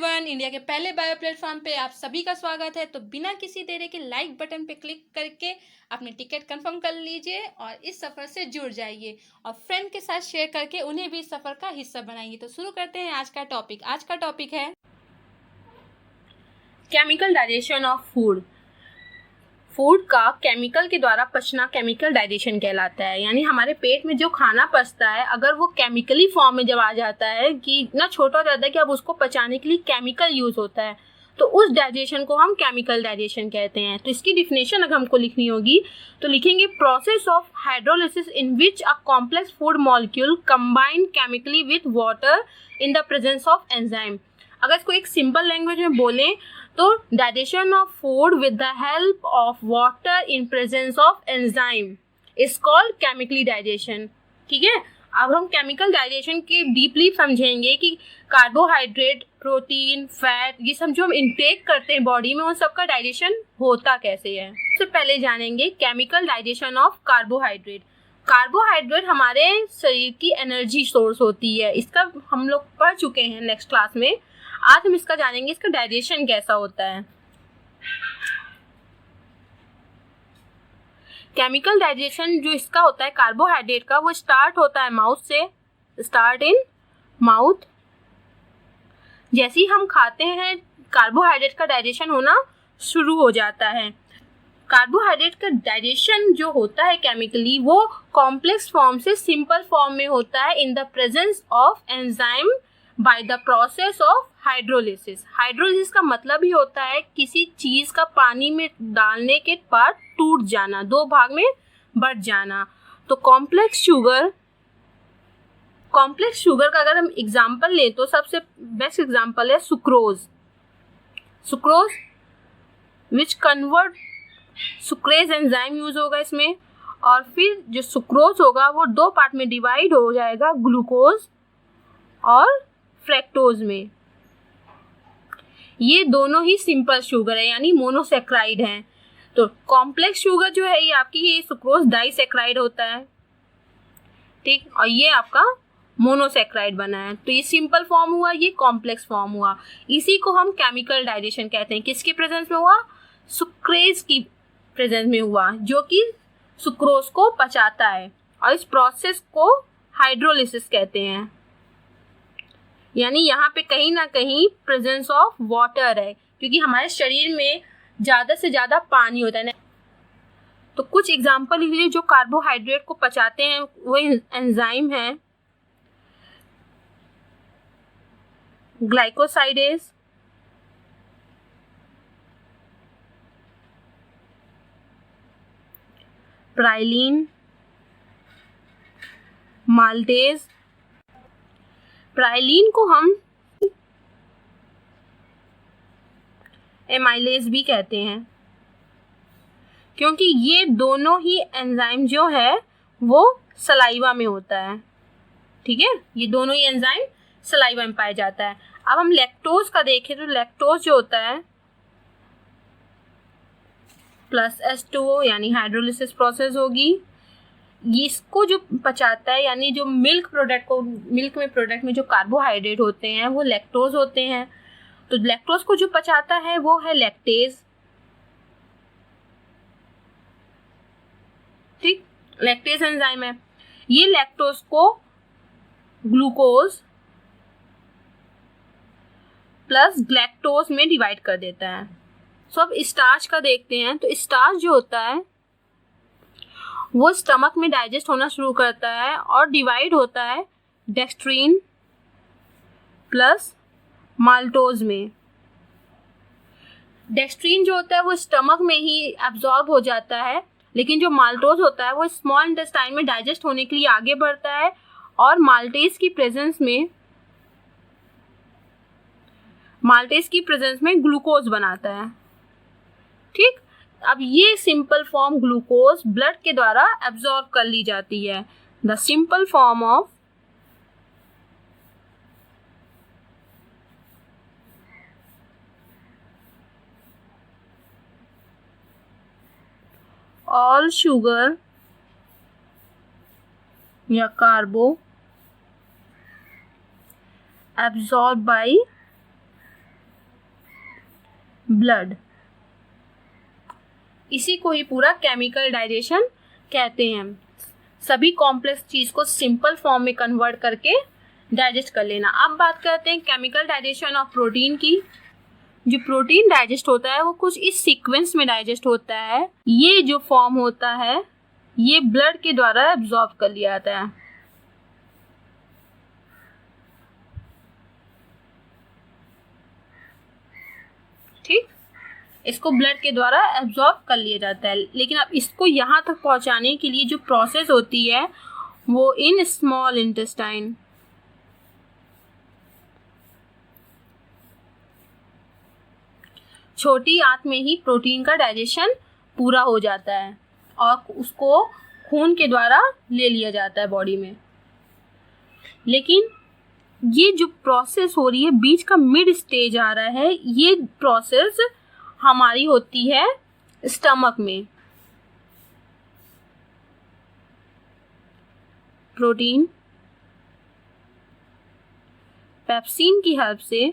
Everyone, India के पहले bio platform पे आप सभी का स्वागत है। तो बिना किसी देरी के लाइक बटन पे क्लिक करके अपनी टिकट कंफर्म कर लीजिए और इस सफ़र से जुड़ जाइए और फ्रेंड के साथ शेयर करके उन्हें भी इस सफ़र का हिस्सा बनाइए। तो शुरू करते हैं आज का टॉपिक। आज का टॉपिक है chemical digestion of food. Food का केमिकल के द्वारा पचना केमिकल डाइजेशन कहलाता है। यानी हमारे पेट में जो खाना पचता है, अगर वो केमिकली फॉर्म में जब आ जाता है कि इतना छोटा हो जाता है कि अब उसको पचाने के लिए केमिकल यूज होता है, तो उस डाइजेशन को हम केमिकल डाइजेशन कहते हैं। तो इसकी डिफिनेशन अगर हमको लिखनी होगी तो लिखेंगे process of hydrolysis in which a complex food molecule combine chemically with water in the presence of enzyme. अगर इसको एक सिंपल लैंग्वेज में बोलें तो digestion of food with the help of water in presence of enzyme is called chemically digestion. ठीक है, अब हम केमिकल डाइजेशन के डीपली समझेंगे कि कार्बोहाइड्रेट, प्रोटीन, फैट, ये सब जो हम इंटेक करते हैं बॉडी में, उन सब का डाइजेशन होता कैसे है। सबसे पहले जानेंगे chemical digestion of carbohydrate. Carbohydrate हमारे शरीर की एनर्जी सोर्स होती है, इसका हम लोग पढ़ चुके हैं नेक्स्ट क्लास में। आज हम इसका जानेंगे, इसका डाइजेशन कैसा होता है। केमिकल डाइजेशन जो इसका होता है कार्बोहाइड्रेट का, वो स्टार्ट होता है माउथ से, स्टार्ट इन माउथ। जैसे ही हम खाते हैं कार्बोहाइड्रेट का डाइजेशन होना शुरू हो जाता है। कार्बोहाइड्रेट का डाइजेशन जो होता है केमिकली, वो कॉम्प्लेक्स फॉर्म से सिंपल फॉर्म में होता है in the presence of enzyme by the process of hydrolysis. Hydrolysis का मतलब ही होता है किसी चीज का पानी में डालने के बाद टूट जाना, दो भाग में बट जाना। तो कॉम्प्लेक्स शुगर का अगर हम एग्जांपल लें तो सबसे बेस्ट एग्जांपल है sucrose. Sucrose which convert sucrase enzyme use होगा इसमें, और फिर जो सुक्रोज होगा वो दो पार्ट में डिवाइड हो जाएगा, ग्लूकोज और फ्रैक्टोज में। ये दोनों ही सिंपल शुगर है, यानी मोनोसेक्राइड हैं। तो कॉम्प्लेक्स शुगर जो है ये आपकी, ये सुक्रोज डाइसेक्राइड होता है, ठीक, और ये आपका मोनोसेक्राइड बना है। तो ये सिंपल फॉर्म हुआ, ये कॉम्प्लेक्स फॉर्म हुआ। इसी को हम केमिकल डाइजेशन कहते हैं। किसके प्रेजेंस में हुआ? सुक्रेज की प्रेजेंस में हुआ, जो कि सुक्रोज को पचाता है, और इस प्रोसेस को हाइड्रोलिसिस कहते हैं। यानी यहाँ पे कहीं ना कहीं प्रेजेंस ऑफ वाटर है, क्योंकि हमारे शरीर में ज़्यादा से ज़्यादा पानी होता है ना। तो कुछ एग्जांपल लीजिए जो कार्बोहाइड्रेट को पचाते हैं, वो एंजाइम है ग्लाइकोसाइडेज, प्राइलिन, माल्टेज। प्राइलिन को हम एमाइलेज भी कहते हैं, क्योंकि ये दोनों ही एंजाइम जो है वो सलाइवा में होता है। ठीक है, ये दोनों ही एंजाइम सलाइवा में पाया जाता है। अब हम लैक्टोज का देखें तो लैक्टोज जो होता है प्लस H2O, यानी हाइड्रोलिसिस प्रोसेस होगी। इसको जो पचाता है, यानी जो मिल्क प्रोडक्ट में जो कार्बोहाइड्रेट होते हैं वो लैक्टोज होते हैं। तो लैक्टोज को जो पचाता है वो है लैक्टेज। ठीक, लैक्टेज एंजाइम है। ये लैक्टोज को ग्लूकोज प्लस ग्लैक्टोज में डिवाइड कर देता है। सो अब स्टार्च का देखते हैं। तो स्टार्च जो होता है वो स्टमक में डाइजेस्ट होना शुरू करता है और डिवाइड होता है डेक्स्ट्रीन प्लस माल्टोज में। डेक्स्ट्रीन जो होता है वो स्टमक में ही एब्जॉर्ब हो जाता है, लेकिन जो माल्टोज होता है वो स्मॉल इंटेस्टाइन में डाइजेस्ट होने के लिए आगे बढ़ता है और माल्टेज की प्रेजेंस में ग्लूकोज बनाता है। ठीक, अब ये सिंपल फॉर्म ग्लूकोज ब्लड के द्वारा एब्जॉर्ब कर ली जाती है। The simple form of all sugar या कार्बो absorbed by ब्लड। इसी को ही पूरा केमिकल डाइजेशन कहते हैं। सभी कॉम्प्लेक्स चीज को सिंपल फॉर्म में कन्वर्ट करके डाइजेस्ट कर लेना। अब बात करते हैं केमिकल डाइजेशन ऑफ प्रोटीन की। जो प्रोटीन डाइजेस्ट होता है वो कुछ इस सीक्वेंस में डाइजेस्ट होता है। ये जो फॉर्म होता है ये ब्लड के द्वारा एब्जॉर्ब कर लिया जाता है। ठीक, इसको ब्लड के द्वारा एब्जॉर्ब कर लिया जाता है। लेकिन अब इसको यहाँ तक पहुँचाने के लिए जो प्रोसेस होती है वो इन स्मॉल इंटेस्टाइन, छोटी आंत में ही प्रोटीन का डाइजेशन पूरा हो जाता है और उसको खून के द्वारा ले लिया जाता है बॉडी में। लेकिन ये जो प्रोसेस हो रही है बीच का मिड स्टेज आ रहा है, ये प्रोसेस हमारी होती है स्टमक में। प्रोटीन पेप्सिन की हेल्प से,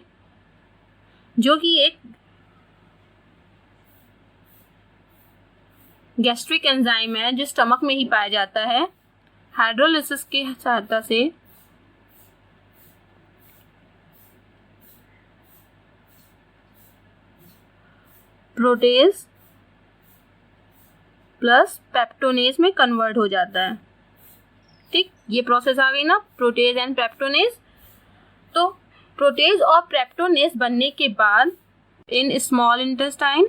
जो कि एक गैस्ट्रिक एंजाइम है जो स्टमक में ही पाया जाता है, हाइड्रोलिसिस की सहायता से प्रोटेज प्लस पेप्टोनेज में कन्वर्ट हो जाता है। ठीक, ये प्रोसेस आ गई ना, प्रोटेज एंड पेप्टोनेज। तो प्रोटेज और पेप्टोनेज बनने के बाद इन स्मॉल इंटेस्टाइन,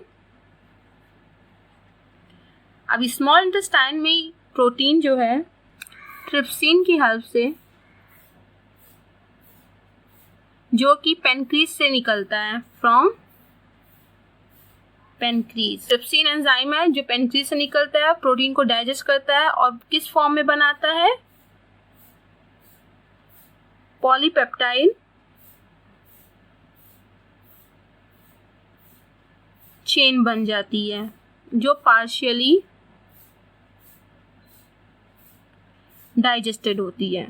अब स्मॉल इंटेस्टाइन में प्रोटीन जो है ट्रिप्सिन की हेल्प से, जो कि पेनक्रीज से निकलता है, फ्रॉम पेनक्रीज। ट्रिप्सिन एंजाइम है जो पेनक्रीज से निकलता है, प्रोटीन को डाइजेस्ट करता है और किस फॉर्म में बनाता है, पॉलीपेप्टाइड चेन बन जाती है जो पार्शियली डाइजेस्टेड होती है।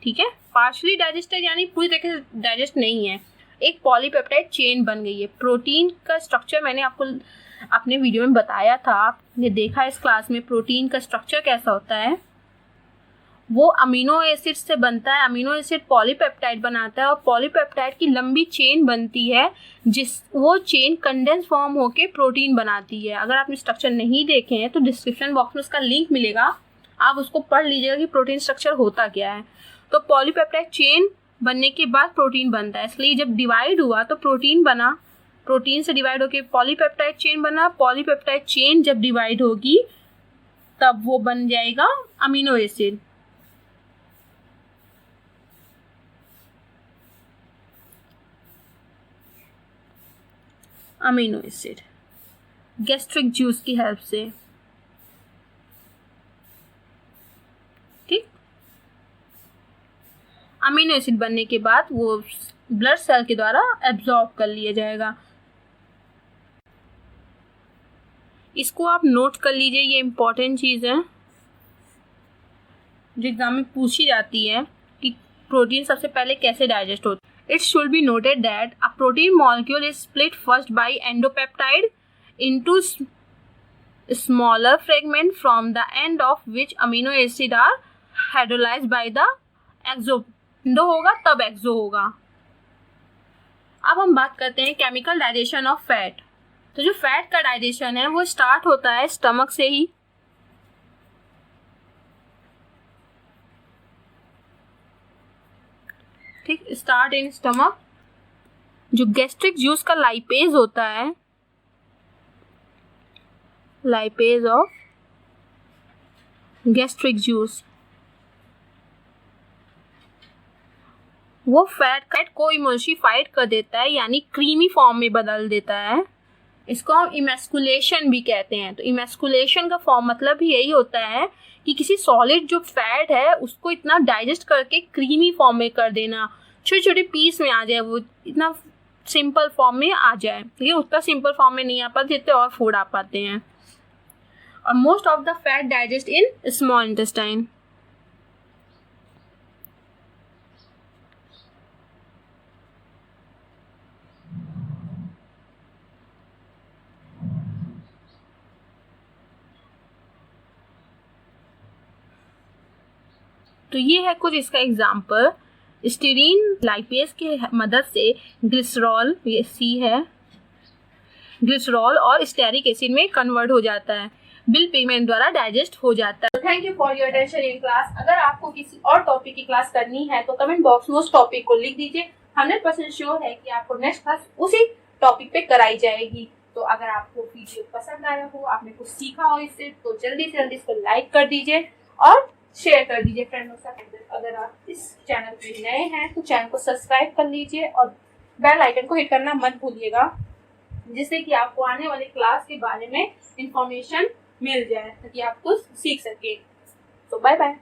ठीक है, पार्शियली डाइजेस्टेड यानी पूरी तरीके से डाइजेस्ट नहीं है, एक पॉलीपेप्टाइड चेन बन गई है। प्रोटीन का स्ट्रक्चर मैंने आपको अपने वीडियो में बताया था, आपने देखा इस क्लास में प्रोटीन का स्ट्रक्चर कैसा होता है। वो अमीनो एसिड से बनता है, अमीनो एसिड पॉलीपेप्टाइड बनाता है और पॉलीपेप्टाइड की लंबी चेन बनती है, वो चेन कंडेंस फॉर्म होके प्रोटीन बनाती है। अगर आपने स्ट्रक्चर नहीं देखे हैं तो डिस्क्रिप्शन बॉक्स में उसका लिंक मिलेगा, आप उसको पढ़ लीजिएगा कि प्रोटीन स्ट्रक्चर होता क्या है। तो पॉलीपेप्टाइड चेन बनने के बाद प्रोटीन बनता है, इसलिए जब डिवाइड हुआ तो प्रोटीन बना, प्रोटीन से डिवाइड होके पॉलीपेप्टाइड चेन बना, पॉलीपेप्टाइड चेन जब डिवाइड होगी तब वो बन जाएगा amino acid. Amino acid gastric juice की हेल्प से। ठीक, अमीनो एसिड बनने के बाद वो ब्लड सेल के द्वारा एब्जॉर्ब कर लिया जाएगा। इसको आप नोट कर लीजिए, ये इंपॉर्टेंट चीज़ है जो एग्जाम में पूछी जाती है कि प्रोटीन सबसे पहले कैसे डाइजेस्ट होता है। It should be noted that a protein molecule is split first by endopeptide into smaller fragment from the end of which amino acid are hydrolyzed by the exo। Endo होगा तब एक्सो होगा। अब हम बात करते हैं केमिकल डाइजेशन ऑफ फैट। तो जो फैट का डाइजेशन है वो स्टार्ट होता है स्टमक से ही। ठीक, स्टार्ट इन स्टमक। जो गैस्ट्रिक जूस का लाइपेज होता है, लाइपेज ऑफ गैस्ट्रिक जूस, वो फैट को इमल्सिफाइड कर देता है, यानी क्रीमी फॉर्म में बदल देता है। इसको हम इमेस्कुलेशन भी कहते हैं। तो इमेस्कुलेशन का फॉर्म मतलब ही यही होता है कि किसी सॉलिड जो फैट है उसको इतना डाइजेस्ट करके क्रीमी फॉर्म में कर देना, छोटे छोटे पीस में आ जाए, वो इतना सिंपल फॉर्म में आ जाए। ठीक है, उतना सिंपल फॉर्म में नहीं आ पाते जितने और फूड आ पाते हैं। और most of the fat digest in small intestine. तो ये है कुछ इसका एग्जाम्पल। स्टीरीन लाइपेज की मदद से ग्लिसरॉल, ये सी है, ग्लिसरॉल और स्टेरिक एसिड में कन्वर्ट हो जाता है, बिल पिगमेंट द्वारा डाइजेस्ट हो जाता है। Thank you for your attention in class. अगर आपको किसी और टॉपिक की क्लास करनी है तो कमेंट बॉक्स में उस टॉपिक को लिख दीजिए। 100% श्योर है कि आपको नेक्स्ट क्लास उसी टॉपिक पे कराई जाएगी। तो अगर आपको वीडियो पसंद आया हो, आपने कुछ सीखा हो इससे, तो जल्दी से जल्दी इसको लाइक कर दीजिए और शेयर कर दीजिए फ्रेंडों के साथ। अगर आप इस चैनल पे नए हैं तो चैनल को सब्सक्राइब कर लीजिए और बेल आइकन को हिट करना मत भूलिएगा, जिससे कि आपको आने वाले क्लास के बारे में इंफॉर्मेशन मिल जाए ताकि आप कुछ सीख सके। तो बाय बाय।